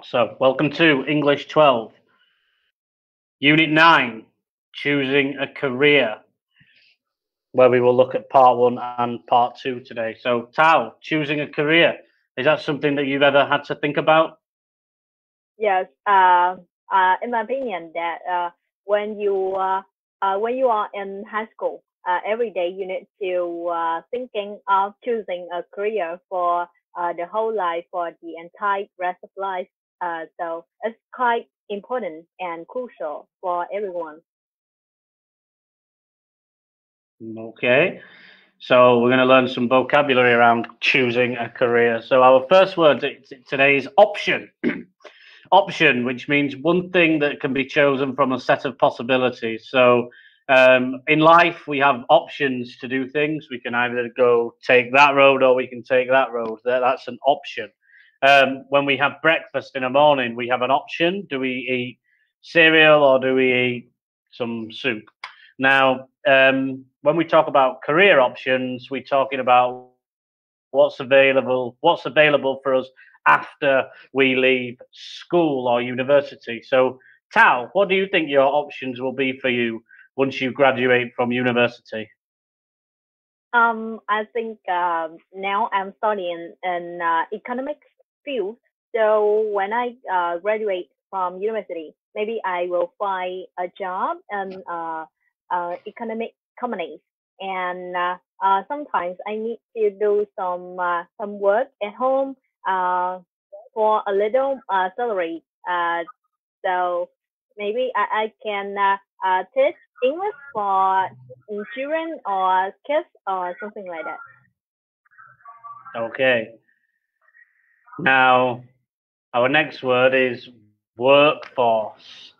So, welcome to English 12, Unit 9, Choosing a Career, where we will look at Part 1 and Part 2 today. So, Tao, choosing a career, is that something that you've ever had to think about? Yes, in my opinion, that when you are in high school, every day you need to thinking of choosing a career for the whole life, for the entire rest of life. So it's quite important and crucial for everyone. Okay, so we're going to learn some vocabulary around choosing a career. So, our first word today is option. Option, which means one thing that can be chosen from a set of possibilities. So, in life, we have options to do things. We can either go take that road or we can take that road. That's an option. When we have breakfast in the morning, we have an option. Do we eat cereal or do we eat some soup? Now, when we talk about career options, we're talking about what's available for us after we leave school or university. So, Tao, what do you think your options will be for you once you graduate from university? I think now I'm studying in economics field. So when I graduate from university, maybe I will find a job in economic companies, and sometimes I need to do some work at home for a little salary. So maybe I can teach English for children or kids or something like that. Okay. Now, our next word is workforce.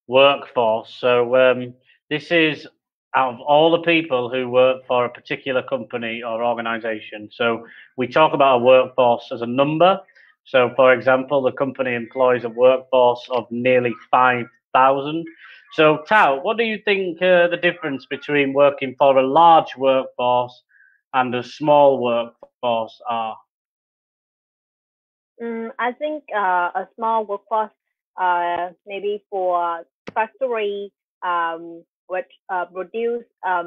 Workforce. So, this is out of all the people who work for a particular company or organization. So, we talk about a workforce as a number. So, for example, the company employs a workforce of nearly 5,000. So, Tao, what do you think the difference between working for a large workforce and a small workforce are? I think a small workforce, maybe for factory, which produce a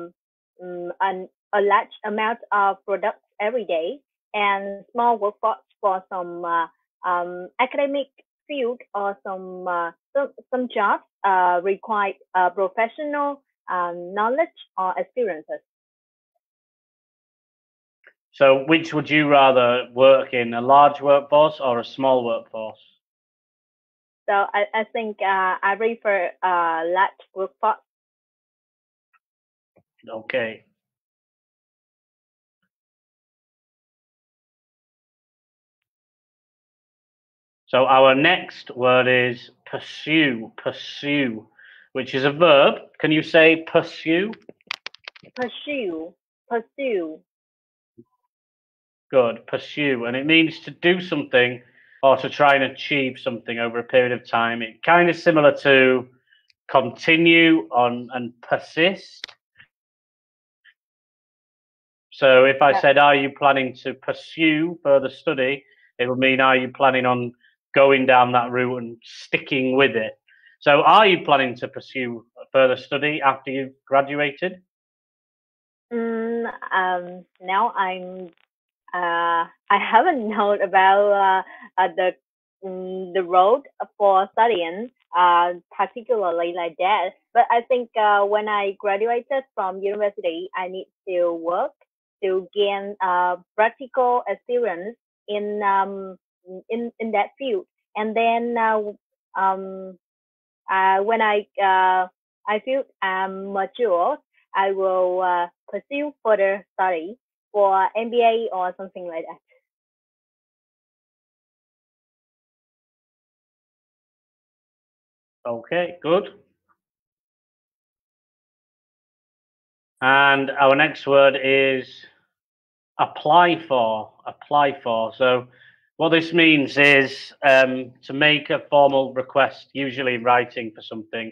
large amount of products every day, and small workforce for some academic field or some jobs require professional knowledge or experiences. So, which would you rather work in, a large workforce or a small workforce? So I think I prefer large workforce. Okay. So, our next word is pursue, pursue, which is a verb. Can you say pursue? Pursue, pursue. Good, pursue. And it means to do something or to try and achieve something over a period of time. It kind of similar to continue on and persist. So if I Yeah. said, are you planning to pursue further study? It would mean, are you planning on going down that route and sticking with it? So are you planning to pursue further study after you've graduated? Now I haven't known about the road for studying particularly like that. But I think when I graduated from university, I need to work to gain practical experience in in that field, and then when I feel I'm mature, I will pursue further study for MBA or something like that. Okay, good. And our next word is apply for. Apply for. So what this means is to make a formal request, usually in writing for something.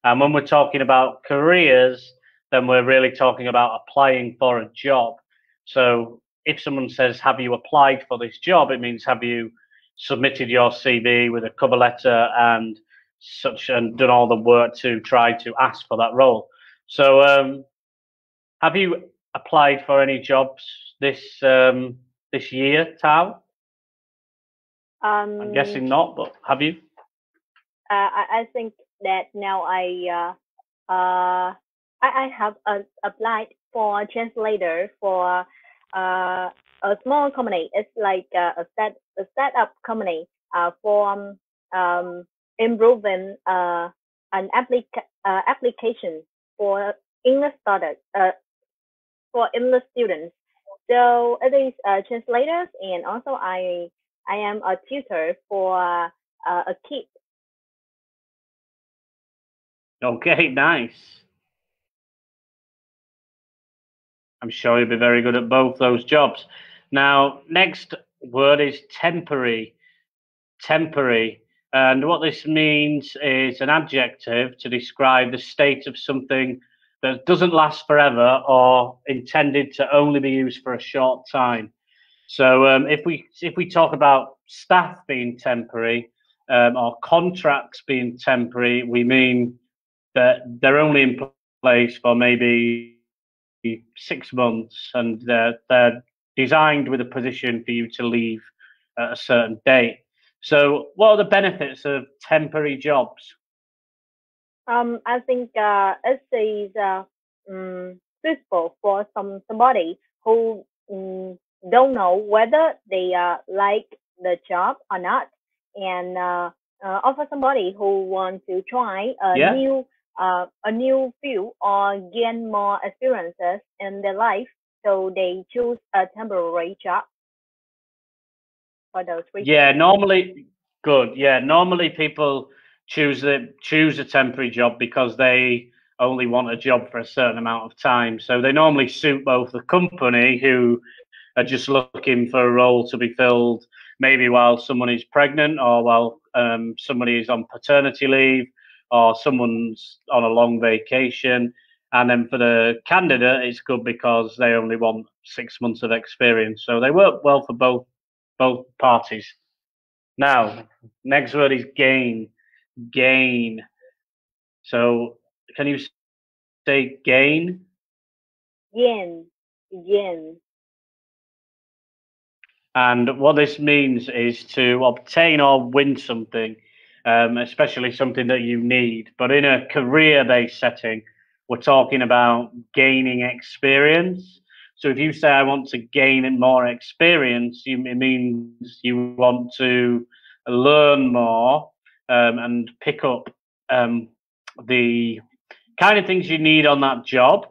And when we're talking about careers, then we're really talking about applying for a job. So if someone says, have you applied for this job? It means, have you submitted your CV with a cover letter and such, and done all the work to try to ask for that role. So, have you applied for any jobs this this year, Tao? I'm guessing not, but have you? I think that now I have applied for a translator for a small company. It's like a startup company for improving an application for English students, for English students. So it is translators, and also I am a tutor for a kid. Okay, nice. I'm sure you'll be very good at both those jobs. Now, next word is temporary. Temporary. And what this means is an adjective to describe the state of something that doesn't last forever or intended to only be used for a short time. So if we talk about staff being temporary or contracts being temporary, we mean that they're only in place for maybe 6 months, and they're designed with a position for you to leave at a certain date. So, what are the benefits of temporary jobs? I think it is suitable for somebody who don't know whether they like the job or not, and also somebody who want to try a new field or gain more experiences in their life, so they choose a temporary job for those reasons. Yeah, normally good. Yeah, normally people choose a temporary job because they only want a job for a certain amount of time. So they normally suit both the company, who are just looking for a role to be filled, maybe while someone is pregnant, or while somebody is on paternity leave, or someone's on a long vacation. And then for the candidate, it's good because they only want 6 months of experience. So they work well for both parties. Now, next word is gain. Gain. So can you say gain? Yen, yen. And what this means is to obtain or win something, especially something that you need. But in a career-based setting, we're talking about gaining experience. So if you say, I want to gain more experience, it means you want to learn more and pick up the kind of things you need on that job.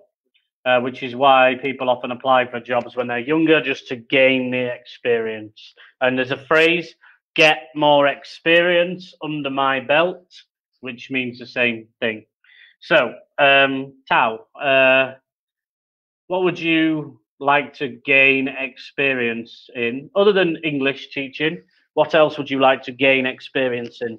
Which is why people often apply for jobs when they're younger, just to gain the experience. And there's a phrase, get more experience under my belt, which means the same thing. So, Tao, what would you like to gain experience in? Other than English teaching, what else would you like to gain experience in?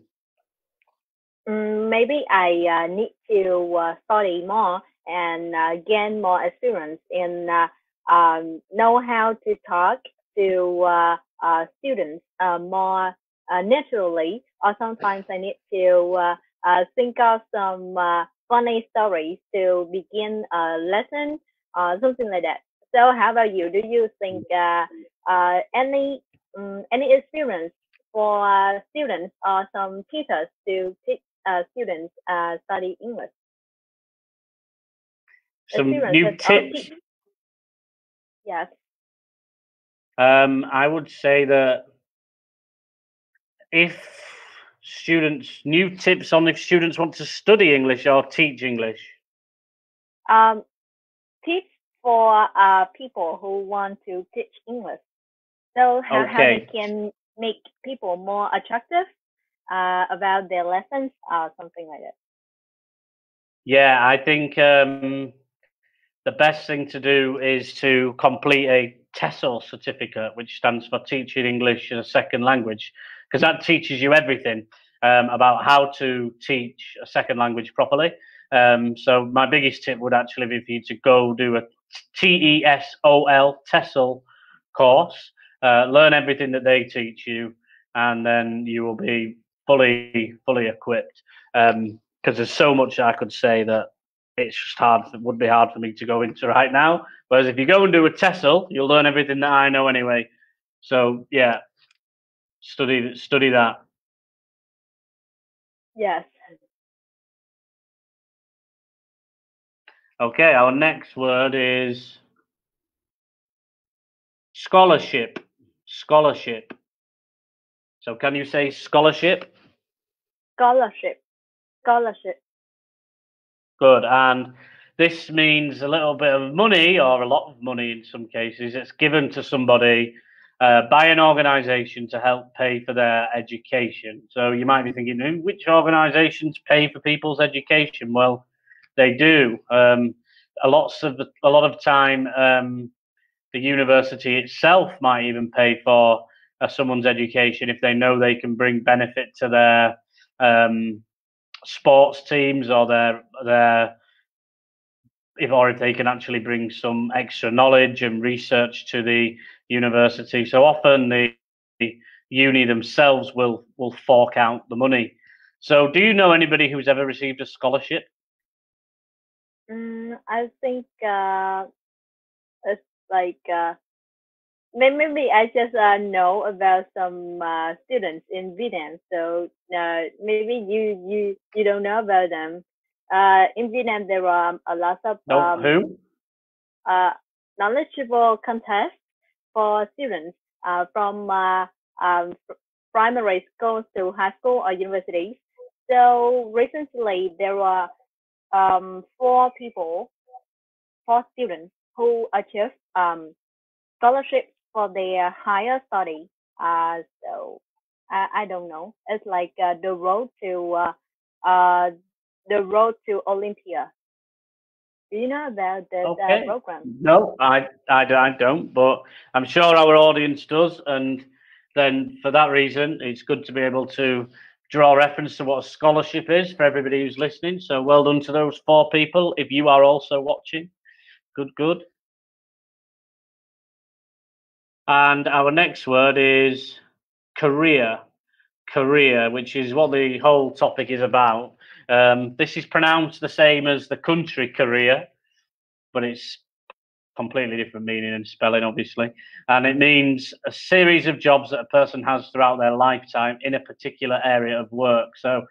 Maybe I need to study more and gain more experience in know how to talk to students more naturally, or sometimes I need to think of some funny stories to begin a lesson, something like that. So how about you? Do you think any experience for students or some teachers to teach students study English? Some new tips. Yes. I would say that if new tips on if students want to study English or teach English. Tips for people who want to teach English. So how they can make people more attractive about their lessons, something like that. Yeah, I think the best thing to do is to complete a TESOL certificate, which stands for Teaching English as a Second Language, because that teaches you everything about how to teach a second language properly. So my biggest tip would actually be for you to go do a TESOL course, learn everything that they teach you, and then you will be fully equipped. Because there's so much I could say that it's just hard. It would be hard for me to go into right now. Whereas if you go and do a TESOL, you'll learn everything that I know anyway. So yeah, study that. Yes. Okay, our next word is scholarship. Scholarship. So can you say scholarship? Scholarship. Scholarship. Good. And this means a little bit of money, or a lot of money in some cases. It's given to somebody by an organisation to help pay for their education. So you might be thinking, which organisations pay for people's education? Well, they do. A lot of time, the university itself might even pay for someone's education if they know they can bring benefit to their sports teams, or if they can actually bring some extra knowledge and research to the university. So often the uni themselves will fork out the money. So do you know anybody who's ever received a scholarship? I think it's like maybe I just know about some students in Vietnam. So maybe you don't know about them. In Vietnam, there are a lot of No, who? knowledgeable contests for students from primary school to high school or universities. So recently, there were four students who achieved scholarships for their higher study. So I don't know. It's like the road to Olympia. Do you know about this Okay. program? No, I don't, but I'm sure our audience does. And then for that reason, it's good to be able to draw reference to what a scholarship is for everybody who's listening. So well done to those four people. If you are also watching, good. And our next word is career. Career, which is what the whole topic is about. This is pronounced the same as the country Korea, but it's completely different meaning and spelling, obviously. And it means a series of jobs that a person has throughout their lifetime in a particular area of work. So,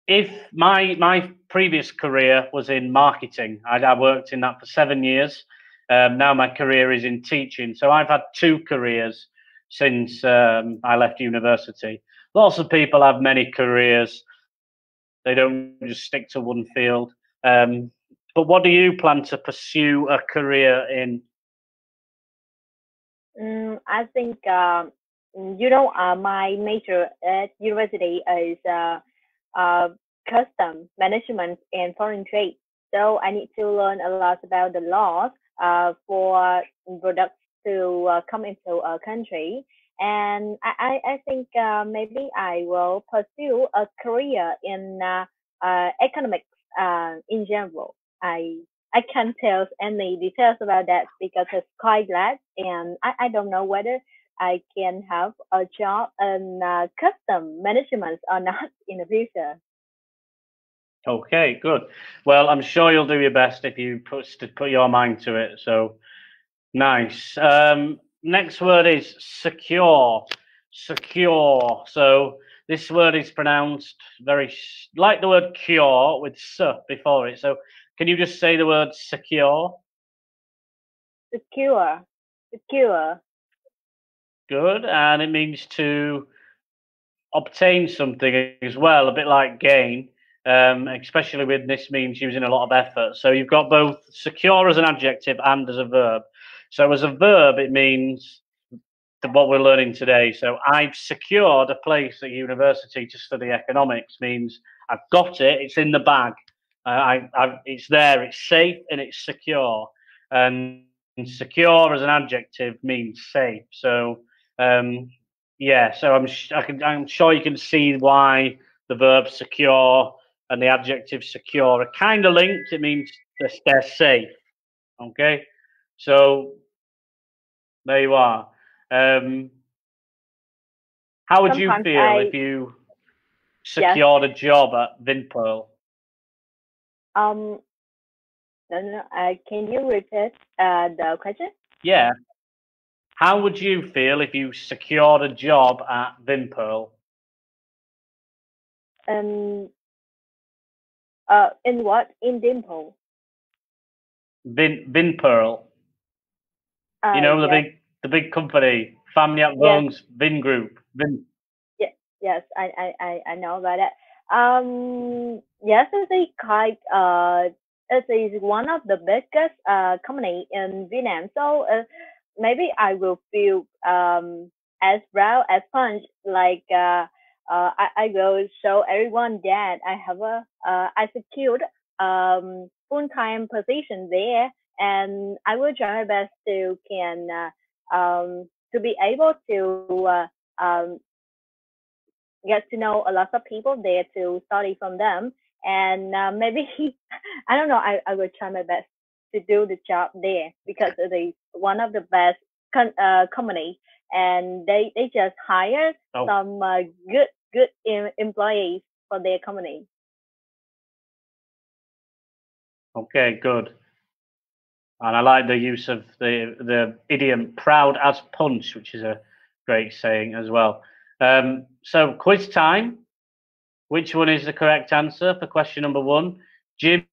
if my previous career was in marketing, I worked in that for 7 years. Now my career is in teaching. So I've had two careers since I left university. Lots of people have many careers. They don't just stick to one field. But what do you plan to pursue a career in? I think my major at university is custom management and foreign trade. So I need to learn a lot about the laws for products to come into a country. And I think maybe I will pursue a career in economics in general. I can't tell any details about that because it's quite large, and I don't know whether I can have a job in custom management or not in the future. Okay, good. Well, I'm sure you'll do your best if you put your mind to it. So nice. Next word is secure. Secure. So this word is pronounced very like the word cure with "s" before it. So can you just say the word secure? Secure, secure. Good. And it means to obtain something as well, a bit like gain. Especially with this means using a lot of effort. So you've got both secure as an adjective and as a verb. So as a verb, it means what we're learning today. So I've secured a place at university to study economics means I've got it. It's in the bag. It's there. It's safe and it's secure. And secure as an adjective means safe. So yeah. So I'm sure you can see why the verb secure and the adjective secure are kind of linked. It means they're safe. Okay. So there you are. How would you Sometimes feel if you secured a job at Vinpearl? No, can you repeat the question? Yeah. How would you feel if you secured a job at Vinpearl? In what? In Dimple? Vinpearl. You know Yes, the big company, family at yes, Vong's Vin Group. Vin. yes. I know about that. Yes, it is one of the biggest company in Vietnam. So maybe I will feel as proud as punch. Like I will show everyone that I secured full time position there, and I will try my best to be able to get to know a lot of people there to study from them. And maybe I don't know. I will try my best to do the job there because it is one of the best company, and they just hire some good employees for their company. Okay, good. And I like the use of the idiom "proud as punch," which is a great saying as well. So quiz time. Which one is the correct answer for question number 1? Jim's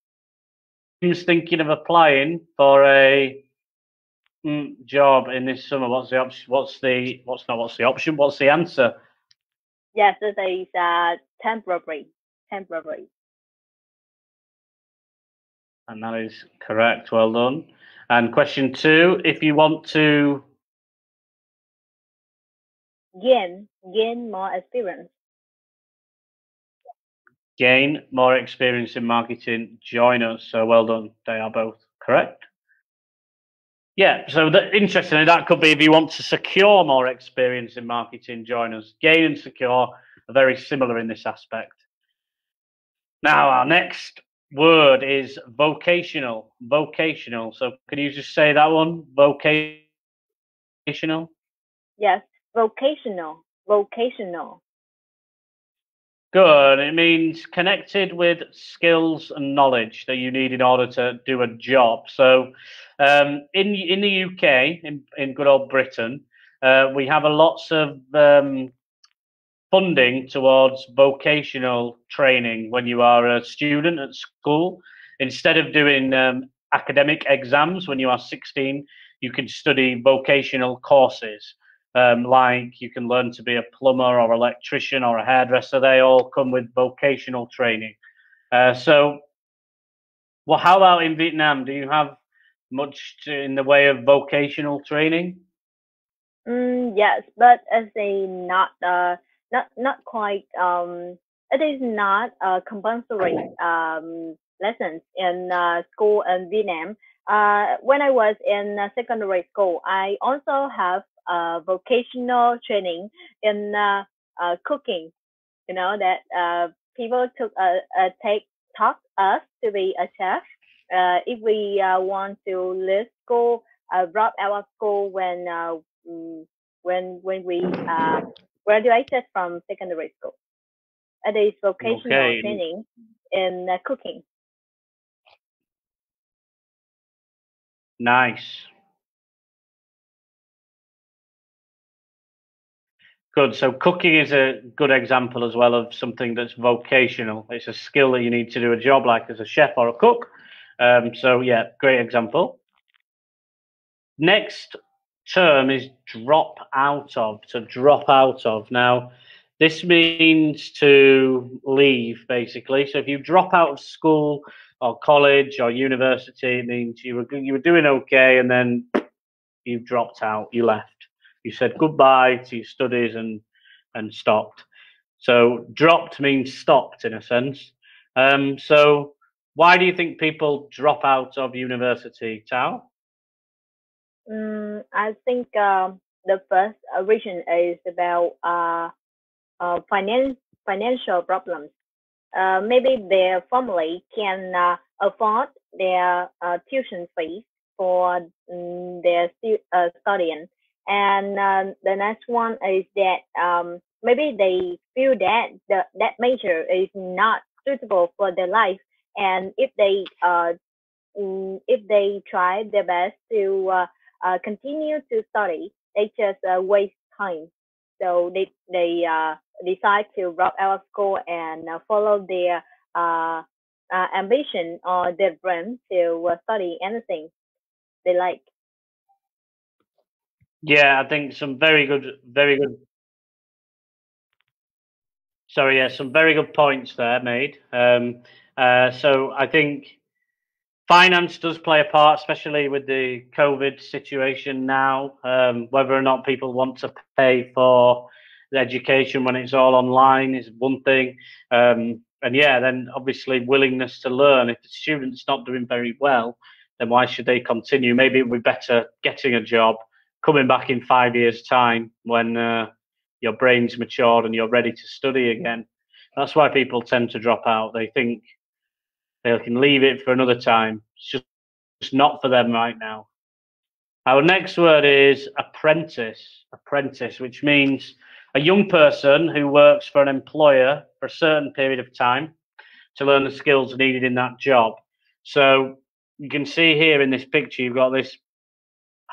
thinking of applying for a job in this summer. What's the option? What's the option? What's the answer? Yes, it is temporary. Temporary. And that is correct. Well done. And question 2, if you want to Gain more experience. gain more experience in marketing, join us. So well done. They are both correct. Yeah, so interestingly, that could be if you want to secure more experience in marketing, join us. Gain and secure are very similar in this aspect. Now, our next word is vocational. Vocational. So can you just say that one? Vocational? Yes, vocational. Vocational. Good. It means connected with skills and knowledge that you need in order to do a job. So, in the UK, in good old Britain, we have a lots of funding towards vocational training when you are a student at school. Instead of doing academic exams when you are 16, you can study vocational courses. Like you can learn to be a plumber or electrician or a hairdresser. They all come with vocational training. So, well, how about in Vietnam? Do you have much in the way of vocational training? Yes, but as a not quite it is not compulsory lessons in school in Vietnam. When I was in secondary school, I also have vocational training in cooking. You know that people taught us to be a chef. If we want to leave school, drop out of school when we graduated from secondary school. It is vocational Okay, training in cooking. nice. Good. So cooking is a good example as well of something that's vocational. It's a skill that you need to do a job like as a chef or a cook. So yeah, great example. Next term is drop out of. To drop out of. Now, this means to leave basically. So if you drop out of school or college or university, it means you were doing okay and then you dropped out. You left. You said goodbye to your studies and stopped. So dropped means stopped in a sense. So why do you think people drop out of university, Tao? I think the first reason is about financial problems. Maybe their family can afford their tuition fees for their studying, And the next one is that maybe they feel that that major is not suitable for their life, and if they try their best to continue to study, they just waste time. So they decide to drop out of school and follow their ambition or their dream to study anything they like. Yeah, I think some very good, very good. Sorry, yeah, some very good points there made. So I think finance does play a part, especially with the COVID situation now. Whether or not people want to pay for the education when it's all online is one thing. And yeah, then obviously willingness to learn. If the student's not doing very well, then why should they continue? Maybe it would be better getting a job, coming back in 5 years' time when your brain's matured and you're ready to study again. That's why people tend to drop out. They think they can leave it for another time. It's just not for them right now. Our next word is apprentice. Apprentice, which means a young person who works for an employer for a certain period of time to learn the skills needed in that job. So you can see here in this picture, you've got this.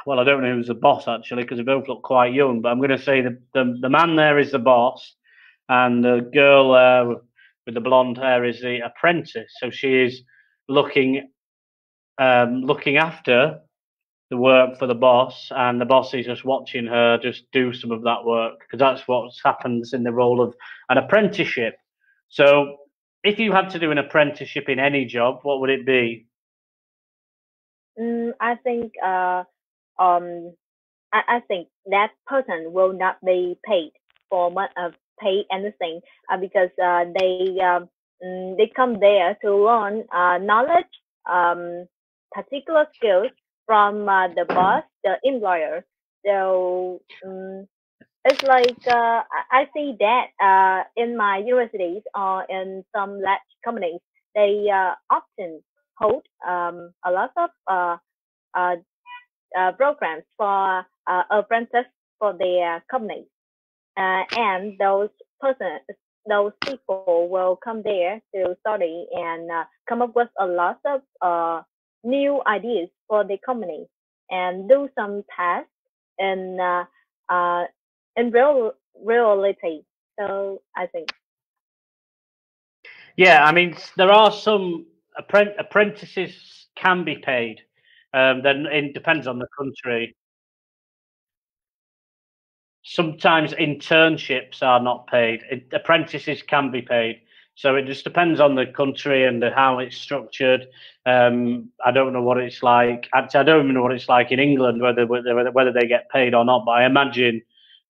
Well, I don't know who's the boss actually, because they both look quite young. But I'm going to say the man there is the boss, and the girl with the blonde hair is the apprentice. So she is looking after the work for the boss, and the boss is just watching her just do some of that work, because that's what happens in the role of an apprenticeship. So if you had to do an apprenticeship in any job, what would it be? I think um I think that person will not be paid for pay anything because they come there to learn knowledge, particular skills from the boss, the employer. So it's like I see that in my universities or in some large companies, they often hold a lot of uh, programs for apprentices for their companies, and those people will come there to study and come up with a lot of new ideas for the company and do some tasks in uh, in reality. So I think. Yeah, I mean, there are some apprentices can be paid. Then it depends on the country. Sometimes internships are not paid. Apprentices can be paid. So it just depends on the country and how it's structured. I don't know what it's like. Actually, I don't even know what it's like in England, whether they get paid or not. But I imagine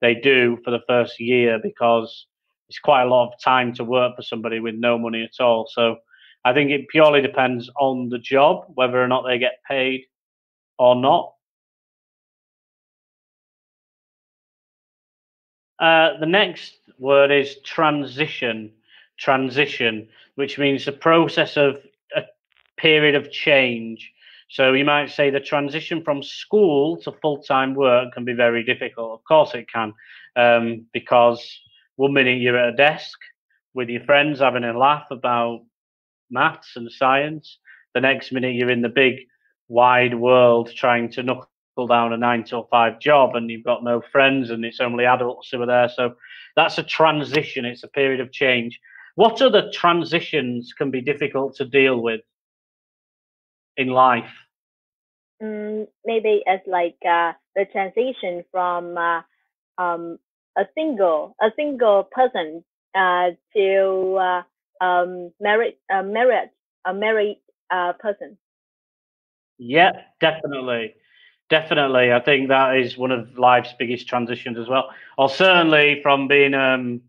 they do for the first year, because it's quite a lot of time to work for somebody with no money at all. So I think it purely depends on the job, whether or not they get paid or not. The next word is transition. Transition, which means the process of a period of change. So you might say the transition from school to full-time work can be very difficult. Of course it can, because one minute you're at a desk with your friends having a laugh about maths and science. The next minute you're in the big wide world trying to knuckle down a 9 to 5 job, and you've got no friends and it's only adults who are there. So that's a transition. It's a period of change. What other transitions can be difficult to deal with in life? Maybe it's like the transition from a single person to a married person. Yeah, definitely. Definitely. I think that is one of life's biggest transitions as well. Or certainly from being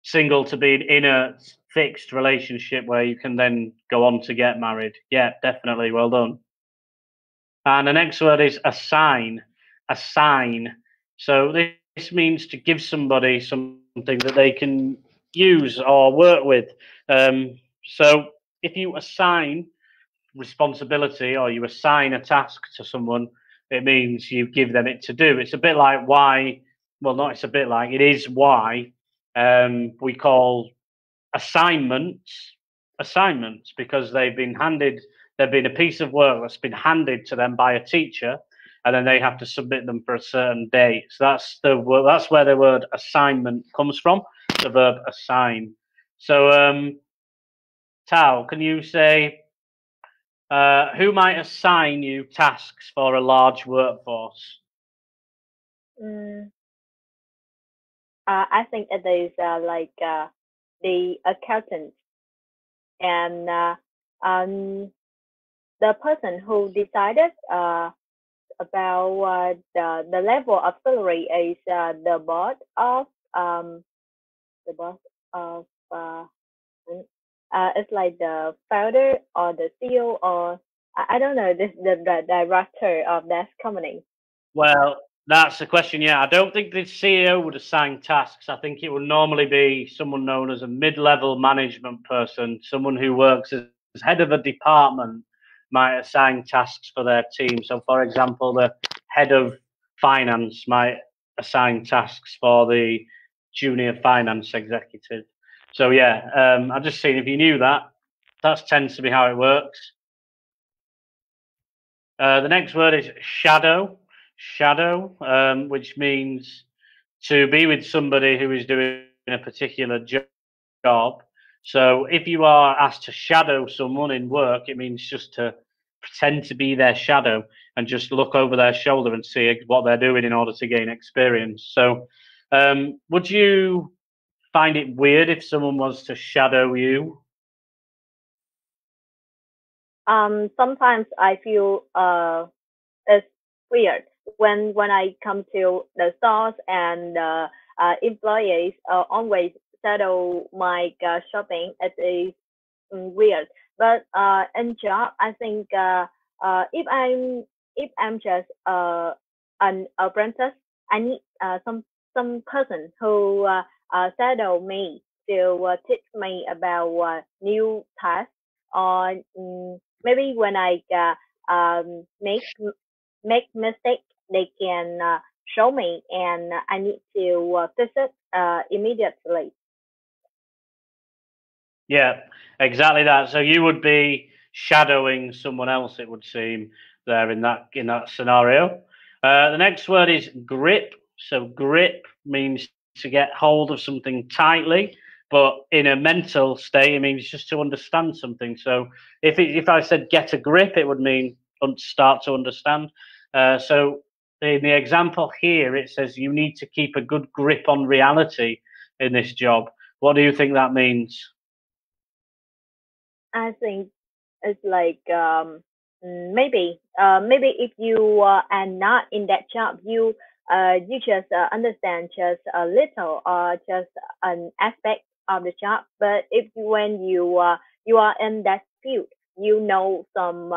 single to being in a fixed relationship where you can then go on to get married. Yeah, definitely. Well done. And the next word is assign. Assign. So this means to give somebody something that they can use or work with. So if you assign responsibility or you assign a task to someone, It means you give them it to do. It's a bit like why, well, not it's a bit like, it is why we call assignments, because they've been a piece of work that's been handed to them by a teacher, and then they have to submit them for a certain date. So that's where the word assignment comes from, the verb assign. So Tao, can you say who might assign you tasks for a large workforce? I think it is like the accountant and the person who decided about the level of salary is the boss of it's like the founder or the CEO or I don't know the director of that company. Well, that's the question. Yeah, I don't think the CEO would assign tasks. I think it would normally be someone known as a mid-level management person, someone who works as head of a department might assign tasks for their team. So, for example, the head of finance might assign tasks for the junior finance executive. So, yeah, I'm just saying if you knew that, that tends to be how it works. The next word is shadow. Shadow, which means to be with somebody who is doing a particular job. So if you are asked to shadow someone in work, it means just to pretend to be their shadow and just look over their shoulder and see what they're doing in order to gain experience. So would you find it weird if someone was to shadow you? Sometimes I feel it's weird when I come to the stores and employees always shadow my shopping. It is weird. But in job, I think if I'm just an apprentice, I need some person who shadow me to teach me about new tasks or maybe when I make mistake, they can show me, and I need to fix it immediately. Yeah, exactly that. So you would be shadowing someone else, it would seem, there in that scenario. The next word is grip. So grip means to get hold of something tightly, but in a mental state, it means just to understand something. So if I said get a grip, it would mean start to understand. So in the example here, it says you need to keep a good grip on reality in this job. What do you think that means? I think it's like maybe if you are not in that job, you just understand just a little or just an aspect of the job. But if when you are in that field, you know some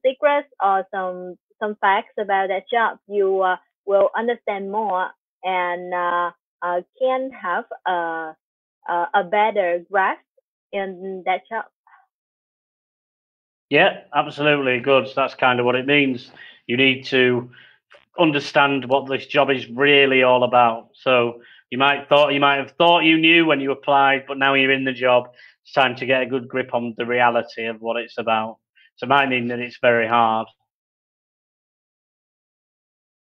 secrets or some facts about that job, you will understand more and can have a better grasp in that job. Yeah, absolutely. Good. So that's kind of what it means. You need to understand what this job is really all about. So you might have thought you knew when you applied, but now you're in the job. It's time to get a good grip on the reality of what it's about. So it might mean that it's very hard.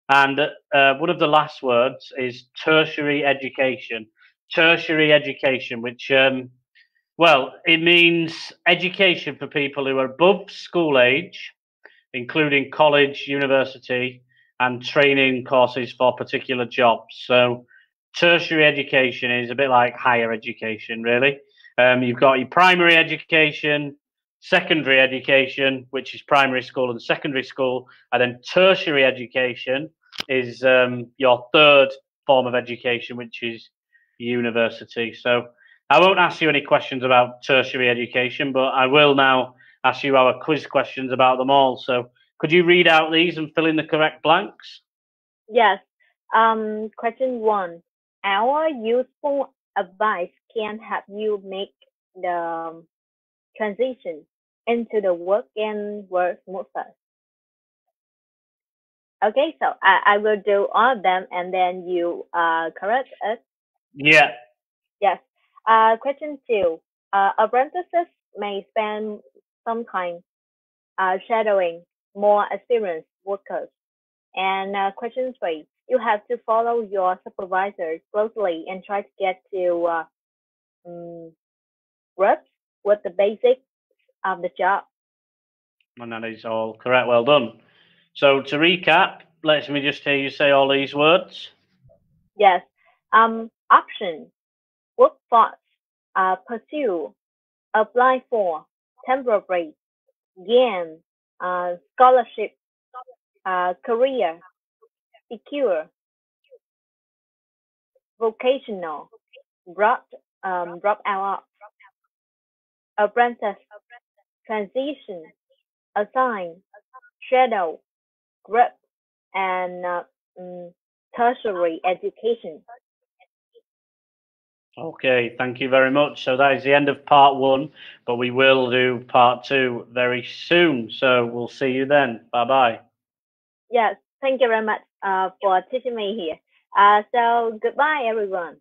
And one of the last words is tertiary education. Tertiary education, which well, it means education for people who are above school age, including college, university, and training courses for particular jobs. So, tertiary education is a bit like higher education, really. You've got your primary education, secondary education, which is primary school and secondary school, and then tertiary education is your third form of education, which is university. So, I won't ask you any questions about tertiary education, but I will now ask you our quiz questions about them all. So, could you read out these and fill in the correct blanks? Yes. Question one. Our useful advice can help you make the transition into the work and work smoother. Okay, so I will do all of them and then you correct it. Yeah. Yes. Question 2. Apprentices may spend some time shadowing more experienced workers. And question 3. You have to follow your supervisor closely and try to get to grips with the basics of the job. And that is all correct. Well done. So to recap, let me just hear you say all these words. Yes. Option. Workforce. Pursue. Apply for. Temporary. Gain. Scholarship. Career. Secure. Vocational. Drop out. Apprentice. Transition. Assign. Shadow. Grip. And tertiary education. Okay, thank you very much. So that is the end of part 1, but we will do part 2 very soon. So we'll see you then. Bye-bye. Yes, thank you very much for teaching me here. So goodbye, everyone.